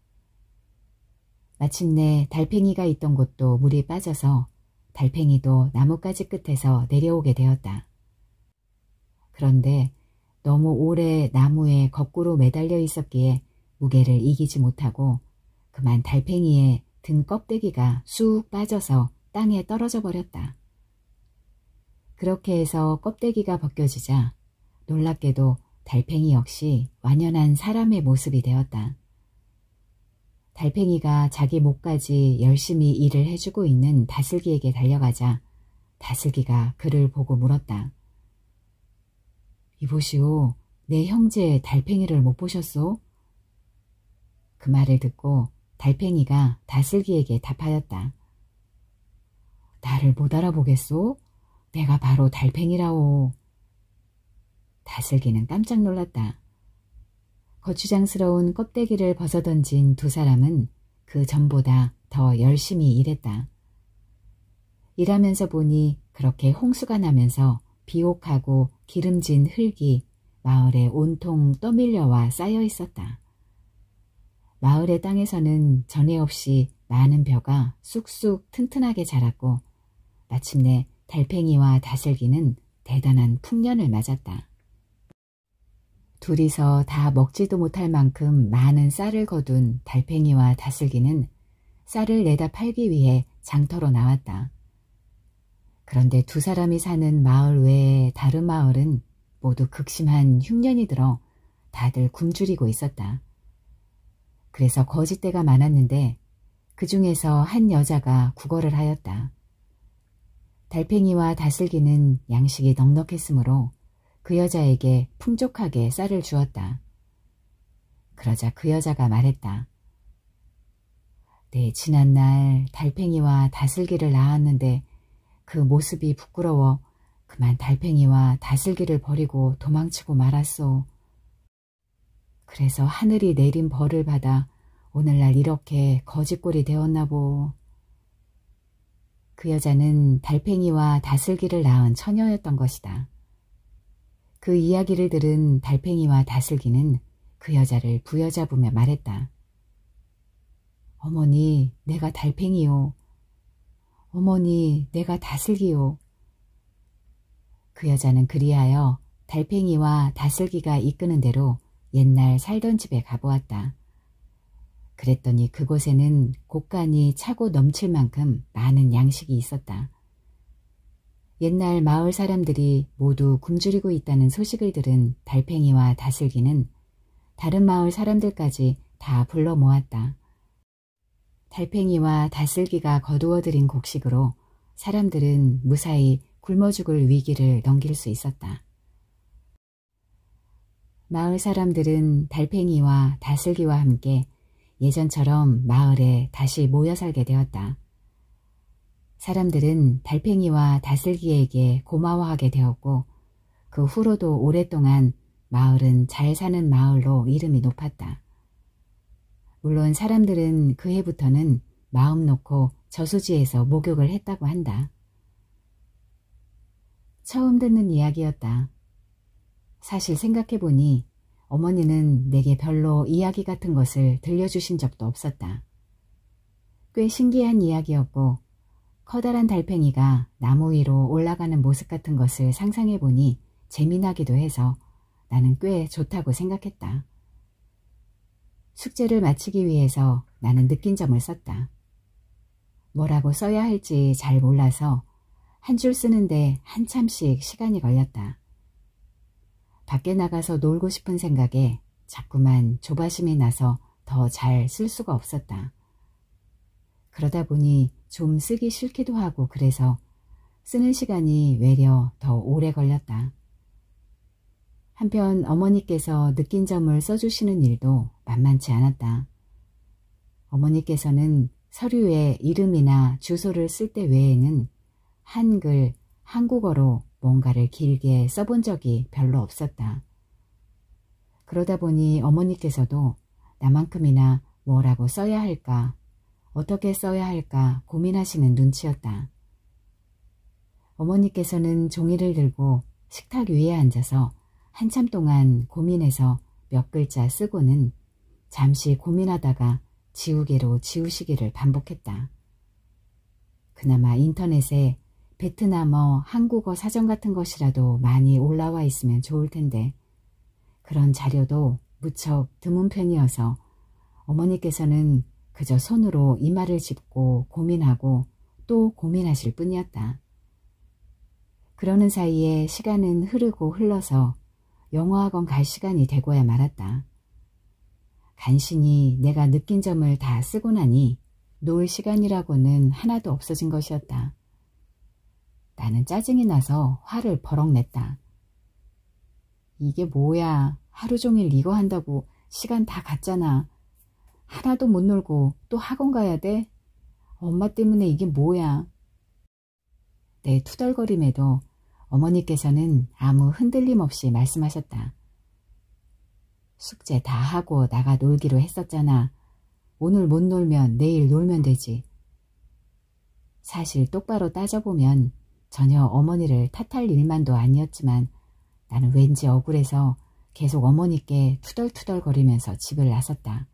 마침내 달팽이가 있던 곳도 물이 빠져서 달팽이도 나뭇가지 끝에서 내려오게 되었다. 그런데 너무 오래 나무에 거꾸로 매달려 있었기에 무게를 이기지 못하고 그만 달팽이의 등 껍데기가 쑥 빠져서 땅에 떨어져 버렸다. 그렇게 해서 껍데기가 벗겨지자 놀랍게도 달팽이 역시 완연한 사람의 모습이 되었다. 달팽이가 자기 목까지 열심히 일을 해주고 있는 다슬기에게 달려가자 다슬기가 그를 보고 물었다. 이보시오, 내 형제 달팽이를 못 보셨소? 그 말을 듣고 달팽이가 다슬기에게 답하였다. 나를 못 알아보겠소? 내가 바로 달팽이라오. 다슬기는 깜짝 놀랐다. 거추장스러운 껍데기를 벗어던진 두 사람은 그 전보다 더 열심히 일했다. 일하면서 보니 그렇게 홍수가 나면서 비옥하고 기름진 흙이 마을에 온통 떠밀려와 쌓여 있었다. 마을의 땅에서는 전에 없이 많은 벼가 쑥쑥 튼튼하게 자랐고 마침내 달팽이와 다슬기는 대단한 풍년을 맞았다. 둘이서 다 먹지도 못할 만큼 많은 쌀을 거둔 달팽이와 다슬기는 쌀을 내다 팔기 위해 장터로 나왔다. 그런데 두 사람이 사는 마을 외에 다른 마을은 모두 극심한 흉년이 들어 다들 굶주리고 있었다. 그래서 거짓대가 많았는데 그 중에서 한 여자가 구걸을 하였다. 달팽이와 다슬기는 양식이 넉넉했으므로 그 여자에게 풍족하게 쌀을 주었다. 그러자 그 여자가 말했다. 네, 지난날 달팽이와 다슬기를 낳았는데 그 모습이 부끄러워 그만 달팽이와 다슬기를 버리고 도망치고 말았소. 그래서 하늘이 내린 벌을 받아 오늘날 이렇게 거지꼴이 되었나보. 그 여자는 달팽이와 다슬기를 낳은 처녀였던 것이다. 그 이야기를 들은 달팽이와 다슬기는 그 여자를 부여잡으며 말했다. 어머니, 내가 달팽이요. 어머니, 내가 다슬기요. 그 여자는 그리하여 달팽이와 다슬기가 이끄는 대로 옛날 살던 집에 가보았다. 그랬더니 그곳에는 곳간이 차고 넘칠 만큼 많은 양식이 있었다. 옛날 마을 사람들이 모두 굶주리고 있다는 소식을 들은 달팽이와 다슬기는 다른 마을 사람들까지 다 불러 모았다. 달팽이와 다슬기가 거두어들인 곡식으로 사람들은 무사히 굶어 죽을 위기를 넘길 수 있었다. 마을 사람들은 달팽이와 다슬기와 함께 예전처럼 마을에 다시 모여 살게 되었다. 사람들은 달팽이와 다슬기에게 고마워하게 되었고 그 후로도 오랫동안 마을은 잘 사는 마을로 이름이 높았다. 물론 사람들은 그 해부터는 마음 놓고 저수지에서 목욕을 했다고 한다. 처음 듣는 이야기였다. 사실 생각해보니 어머니는 내게 별로 이야기 같은 것을 들려주신 적도 없었다. 꽤 신기한 이야기였고 커다란 달팽이가 나무 위로 올라가는 모습 같은 것을 상상해보니 재미나기도 해서 나는 꽤 좋다고 생각했다. 숙제를 마치기 위해서 나는 느낀 점을 썼다. 뭐라고 써야 할지 잘 몰라서 한 줄 쓰는데 한참씩 시간이 걸렸다. 밖에 나가서 놀고 싶은 생각에 자꾸만 조바심이 나서 더 잘 쓸 수가 없었다. 그러다 보니 좀 쓰기 싫기도 하고 그래서 쓰는 시간이 외려 더 오래 걸렸다. 한편 어머니께서 느낀 점을 써주시는 일도 만만치 않았다. 어머니께서는 서류에 이름이나 주소를 쓸 때 외에는 한글, 한국어로 뭔가를 길게 써본 적이 별로 없었다. 그러다 보니 어머니께서도 나만큼이나 뭐라고 써야 할까, 어떻게 써야 할까 고민하시는 눈치였다. 어머니께서는 종이를 들고 식탁 위에 앉아서 한참 동안 고민해서 몇 글자 쓰고는 잠시 고민하다가 지우개로 지우시기를 반복했다. 그나마 인터넷에 베트남어, 한국어 사전 같은 것이라도 많이 올라와 있으면 좋을 텐데 그런 자료도 무척 드문 편이어서 어머니께서는 그저 손으로 이마를 짚고 고민하고 또 고민하실 뿐이었다. 그러는 사이에 시간은 흐르고 흘러서 영어학원 갈 시간이 되고야 말았다. 간신히 내가 느낀 점을 다 쓰고 나니 놀 시간이라고는 하나도 없어진 것이었다. 나는 짜증이 나서 화를 버럭 냈다. 이게 뭐야, 하루 종일 이거 한다고 시간 다 갔잖아. 하나도 못 놀고 또 학원 가야 돼? 엄마 때문에 이게 뭐야. 내 투덜거림에도 어머니께서는 아무 흔들림 없이 말씀하셨다. 숙제 다 하고 나가 놀기로 했었잖아. 오늘 못 놀면 내일 놀면 되지. 사실 똑바로 따져보면 전혀 어머니를 탓할 일만도 아니었지만 나는 왠지 억울해서 계속 어머니께 투덜투덜거리면서 집을 나섰다.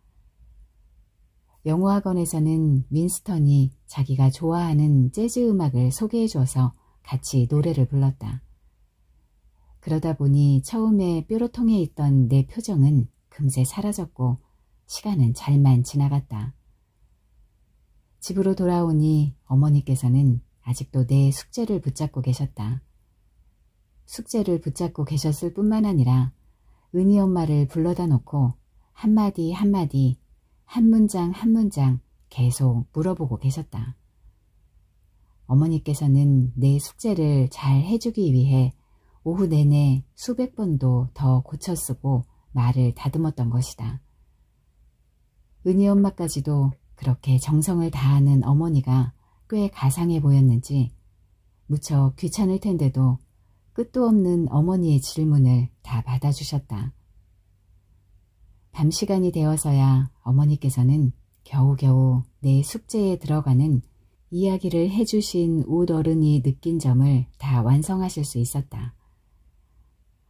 영어학원에서는 윈스턴이 자기가 좋아하는 재즈 음악을 소개해줘서 같이 노래를 불렀다. 그러다 보니 처음에 뾰로통해 있던 내 표정은 금세 사라졌고 시간은 잘만 지나갔다. 집으로 돌아오니 어머니께서는 아직도 내 숙제를 붙잡고 계셨다. 숙제를 붙잡고 계셨을 뿐만 아니라 은희 엄마를 불러다 놓고 한마디 한마디 한 문장 한 문장 계속 물어보고 계셨다. 어머니께서는 내 숙제를 잘 해주기 위해 오후 내내 수백 번도 더 고쳐쓰고 말을 다듬었던 것이다. 은희 엄마까지도 그렇게 정성을 다하는 어머니가 꽤 가상해 보였는지 무척 귀찮을 텐데도 끝도 없는 어머니의 질문을 다 받아주셨다. 밤 시간이 되어서야 어머니께서는 겨우겨우 내 숙제에 들어가는 이야기를 해주신 웃어른이 느낀 점을 다 완성하실 수 있었다.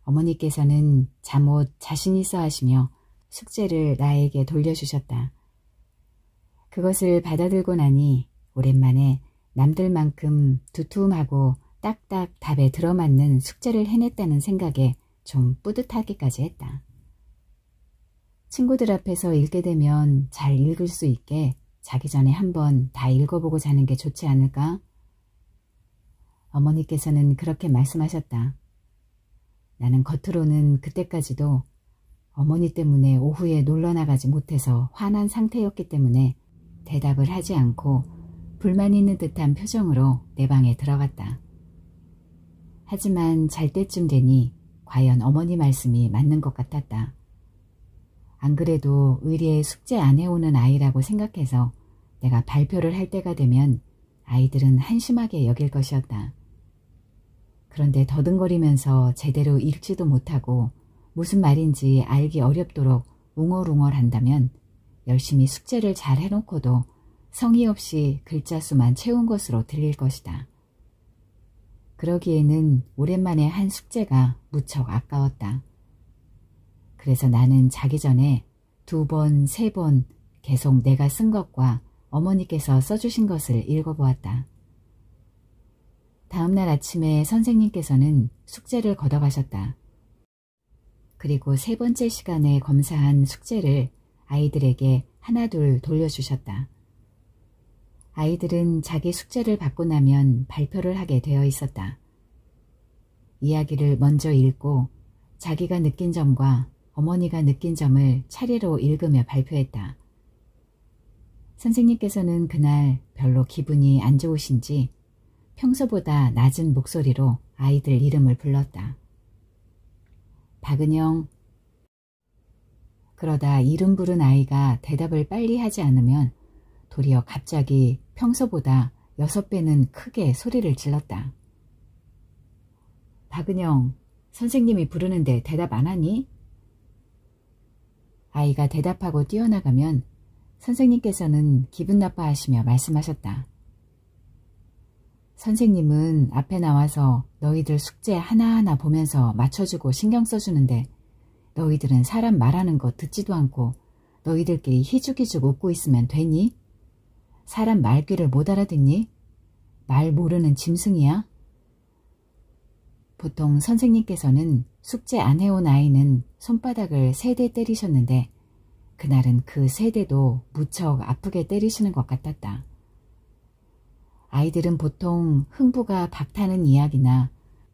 어머니께서는 잠옷 자신 있어 하시며 숙제를 나에게 돌려주셨다. 그것을 받아들고 나니 오랜만에 남들만큼 두툼하고 딱딱 답에 들어맞는 숙제를 해냈다는 생각에 좀 뿌듯하기까지 했다. 친구들 앞에서 읽게 되면 잘 읽을 수 있게 자기 전에 한번 다 읽어보고 자는 게 좋지 않을까? 어머니께서는 그렇게 말씀하셨다. 나는 겉으로는 그때까지도 어머니 때문에 오후에 놀러 나가지 못해서 화난 상태였기 때문에 대답을 하지 않고 불만 있는 듯한 표정으로 내 방에 들어갔다. 하지만 잘 때쯤 되니 과연 어머니 말씀이 맞는 것 같았다. 안 그래도 의리에 숙제 안 해오는 아이라고 생각해서 내가 발표를 할 때가 되면 아이들은 한심하게 여길 것이었다. 그런데 더듬거리면서 제대로 읽지도 못하고 무슨 말인지 알기 어렵도록 웅얼웅얼 한다면 열심히 숙제를 잘 해놓고도 성의 없이 글자 수만 채운 것으로 들릴 것이다. 그러기에는 오랜만에 한 숙제가 무척 아까웠다. 그래서 나는 자기 전에 2번, 3번 계속 내가 쓴 것과 어머니께서 써주신 것을 읽어보았다. 다음날 아침에 선생님께서는 숙제를 걷어가셨다. 그리고 3번째 시간에 검사한 숙제를 아이들에게 하나둘 돌려주셨다. 아이들은 자기 숙제를 받고 나면 발표를 하게 되어 있었다. 이야기를 먼저 읽고 자기가 느낀 점과 어머니가 느낀 점을 차례로 읽으며 발표했다. 선생님께서는 그날 별로 기분이 안 좋으신지 평소보다 낮은 목소리로 아이들 이름을 불렀다. 박은영. 그러다 이름 부른 아이가 대답을 빨리 하지 않으면 도리어 갑자기 평소보다 6배는 크게 소리를 질렀다. 박은영, 선생님이 부르는데 대답 안 하니? 아이가 대답하고 뛰어나가면 선생님께서는 기분 나빠하시며 말씀하셨다. 선생님은 앞에 나와서 너희들 숙제 하나하나 보면서 맞춰주고 신경 써주는데 너희들은 사람 말하는 거 듣지도 않고 너희들끼리 희죽희죽 웃고 있으면 되니? 사람 말귀를 못 알아듣니? 말 모르는 짐승이야? 보통 선생님께서는 숙제 안 해온 아이는 손바닥을 3대 때리셨는데 그날은 그 3대도 무척 아프게 때리시는 것 같았다. 아이들은 보통 흥부가 박타는 이야기나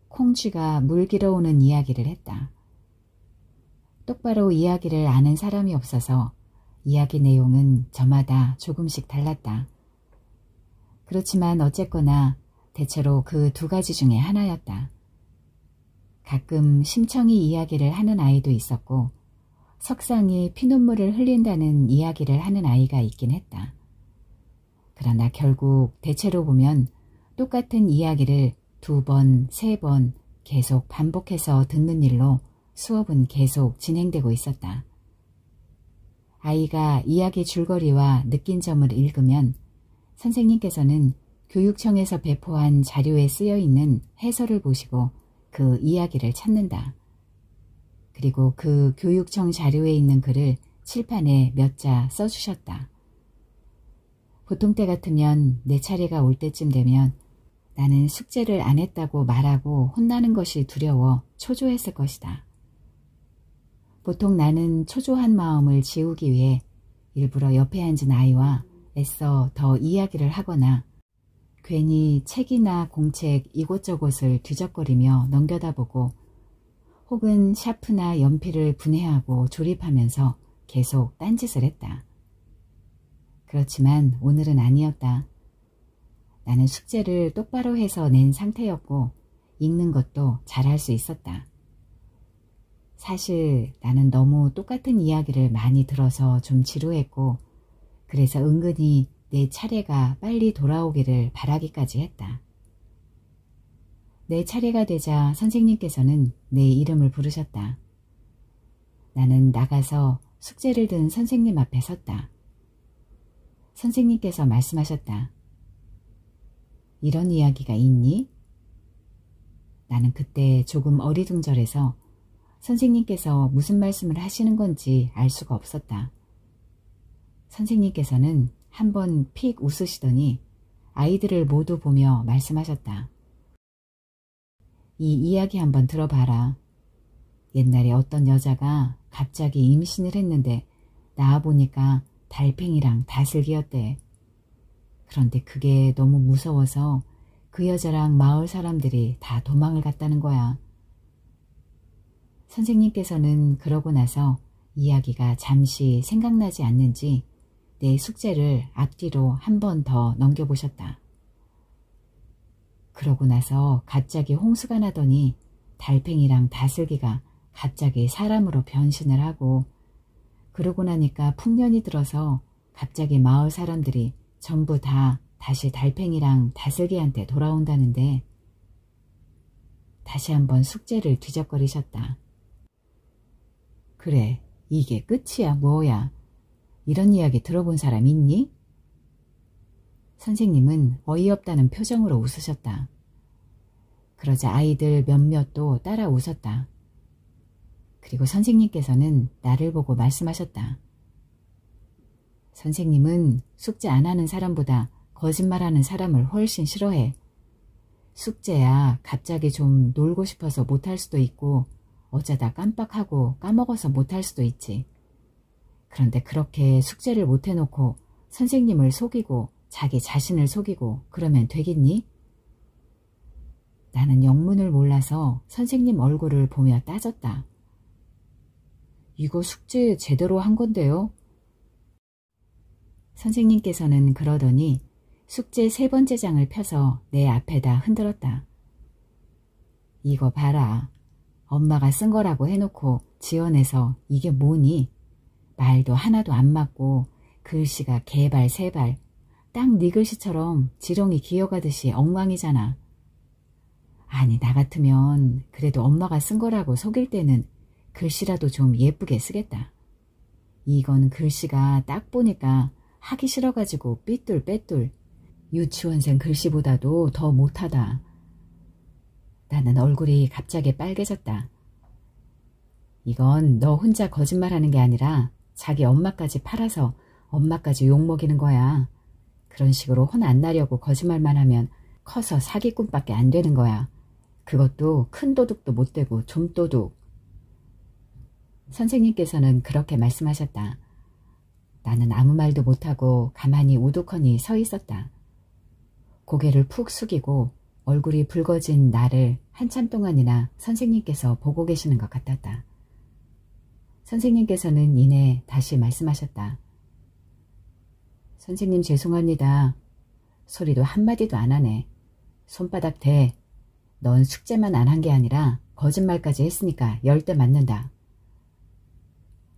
콩쥐가 물 길어오는 이야기를 했다. 똑바로 이야기를 아는 사람이 없어서 이야기 내용은 저마다 조금씩 달랐다. 그렇지만 어쨌거나 대체로 그 2가지 중에 하나였다. 가끔 심청이 이야기를 하는 아이도 있었고 석상이 피눈물을 흘린다는 이야기를 하는 아이가 있긴 했다. 그러나 결국 대체로 보면 똑같은 이야기를 2번, 3번 계속 반복해서 듣는 일로 수업은 계속 진행되고 있었다. 아이가 이야기 줄거리와 느낀 점을 읽으면 선생님께서는 교육청에서 배포한 자료에 쓰여있는 해설을 보시고 그 이야기를 찾는다. 그리고 그 교육청 자료에 있는 글을 칠판에 몇 자 써주셨다. 보통 때 같으면 내 차례가 올 때쯤 되면 나는 숙제를 안 했다고 말하고 혼나는 것이 두려워 초조했을 것이다. 보통 나는 초조한 마음을 지우기 위해 일부러 옆에 앉은 아이와 애써 더 이야기를 하거나 괜히 책이나 공책 이곳저곳을 뒤적거리며 넘겨다보고 혹은 샤프나 연필을 분해하고 조립하면서 계속 딴짓을 했다. 그렇지만 오늘은 아니었다. 나는 숙제를 똑바로 해서 낸 상태였고 읽는 것도 잘할 수 있었다. 사실 나는 너무 똑같은 이야기를 많이 들어서 좀 지루했고 그래서 은근히 내 차례가 빨리 돌아오기를 바라기까지 했다. 내 차례가 되자 선생님께서는 내 이름을 부르셨다. 나는 나가서 숙제를 든 선생님 앞에 섰다. 선생님께서 말씀하셨다. 이런 이야기가 있니? 나는 그때 조금 어리둥절해서 선생님께서 무슨 말씀을 하시는 건지 알 수가 없었다. 선생님께서는 한번 픽 웃으시더니 아이들을 모두 보며 말씀하셨다. 이 이야기 한번 들어봐라. 옛날에 어떤 여자가 갑자기 임신을 했는데 낳아보니까 달팽이랑 다슬기였대. 그런데 그게 너무 무서워서 그 여자랑 마을 사람들이 다 도망을 갔다는 거야. 선생님께서는 그러고 나서 이야기가 잠시 생각나지 않는지 내 숙제를 앞뒤로 한 번 더 넘겨보셨다. 그러고 나서 갑자기 홍수가 나더니 달팽이랑 다슬기가 갑자기 사람으로 변신을 하고, 그러고 나니까 풍년이 들어서 갑자기 마을 사람들이 전부 다 다시 달팽이랑 다슬기한테 돌아온다는데, 다시 한번 숙제를 뒤적거리셨다. 그래, 이게 끝이야 뭐야? 이런 이야기 들어본 사람 있니? 선생님은 어이없다는 표정으로 웃으셨다. 그러자 아이들 몇몇도 따라 웃었다. 그리고 선생님께서는 나를 보고 말씀하셨다. 선생님은 숙제 안 하는 사람보다 거짓말하는 사람을 훨씬 싫어해. 숙제야 갑자기 좀 놀고 싶어서 못할 수도 있고 어쩌다 깜빡하고 까먹어서 못할 수도 있지. 그런데 그렇게 숙제를 못해놓고 선생님을 속이고 자기 자신을 속이고 그러면 되겠니? 나는 영문을 몰라서 선생님 얼굴을 보며 따졌다. 이거 숙제 제대로 한 건데요? 선생님께서는 그러더니 숙제 3번째 장을 펴서 내 앞에다 흔들었다. 이거 봐라. 엄마가 쓴 거라고 해놓고 지어내서 이게 뭐니? 말도 하나도 안 맞고 글씨가 개발 세발 딱 네 글씨처럼 지렁이 기어가듯이 엉망이잖아. 아니 나 같으면 그래도 엄마가 쓴 거라고 속일 때는 글씨라도 좀 예쁘게 쓰겠다. 이건 글씨가 딱 보니까 하기 싫어가지고 삐뚤빼뚤 유치원생 글씨보다도 더 못하다. 나는 얼굴이 갑자기 빨개졌다. 이건 너 혼자 거짓말하는 게 아니라 자기 엄마까지 팔아서 엄마까지 욕먹이는 거야. 그런 식으로 혼 안 나려고 거짓말만 하면 커서 사기꾼밖에 안 되는 거야. 그것도 큰 도둑도 못 되고 좀도둑. 선생님께서는 그렇게 말씀하셨다. 나는 아무 말도 못하고 가만히 우두커니 서 있었다. 고개를 푹 숙이고 얼굴이 붉어진 나를 한참 동안이나 선생님께서 보고 계시는 것 같았다. 선생님께서는 이내 다시 말씀하셨다. 선생님 죄송합니다. 소리도 한마디도 안 하네. 손바닥 대. 넌 숙제만 안 한 게 아니라 거짓말까지 했으니까 10대 맞는다.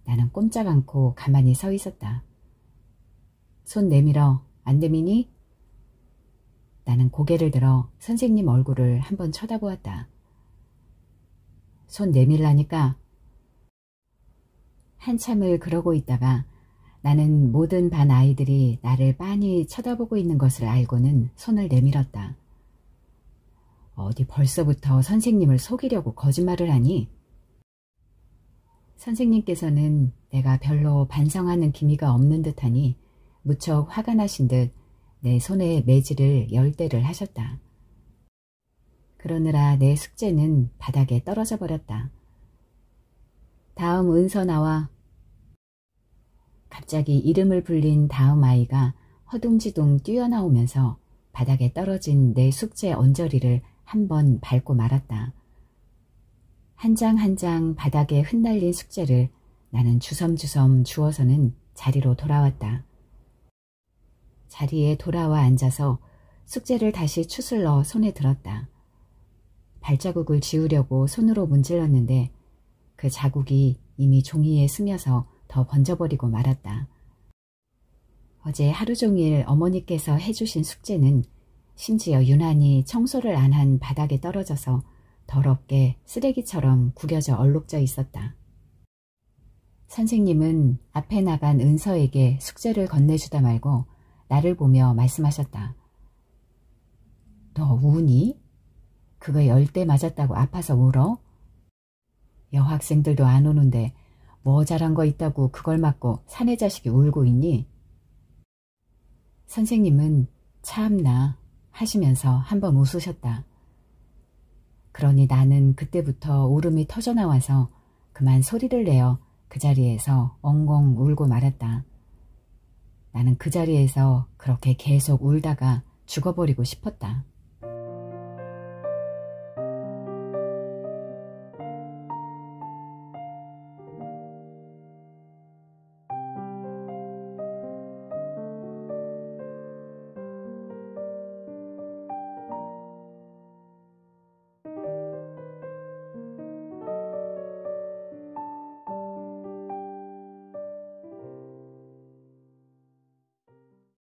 나는 꼼짝 않고 가만히 서 있었다. 손 내밀어. 안 내미니? 나는 고개를 들어 선생님 얼굴을 한번 쳐다보았다. 손 내밀라니까. 한참을 그러고 있다가 나는 모든 반 아이들이 나를 빤히 쳐다보고 있는 것을 알고는 손을 내밀었다. 어디 벌써부터 선생님을 속이려고 거짓말을 하니? 선생님께서는 내가 별로 반성하는 기미가 없는 듯하니 무척 화가 나신 듯 내 손에 매질을 10대를 하셨다. 그러느라 내 숙제는 바닥에 떨어져 버렸다. 다음 은서 나와. 갑자기 이름을 불린 다음 아이가 허둥지둥 뛰어나오면서 바닥에 떨어진 내 숙제 언저리를 한번 밟고 말았다. 한 장 한 장 바닥에 흩날린 숙제를 나는 주섬주섬 주워서는 자리로 돌아왔다. 자리에 돌아와 앉아서 숙제를 다시 추슬러 손에 들었다. 발자국을 지우려고 손으로 문질렀는데 그 자국이 이미 종이에 스며서 더 번져버리고 말았다. 어제 하루 종일 어머니께서 해주신 숙제는 심지어 유난히 청소를 안 한 바닥에 떨어져서 더럽게 쓰레기처럼 구겨져 얼룩져 있었다. 선생님은 앞에 나간 은서에게 숙제를 건네주다 말고 나를 보며 말씀하셨다. 너 우니? 그거 10대 맞았다고 아파서 울어? 여학생들도 안 오는데 뭐 잘한 거 있다고 그걸 맞고 사내 자식이 울고 있니? 선생님은 참나 하시면서 한번 웃으셨다. 그러니 나는 그때부터 울음이 터져나와서 그만 소리를 내어 그 자리에서 엉엉 울고 말았다. 나는 그 자리에서 그렇게 계속 울다가 죽어버리고 싶었다.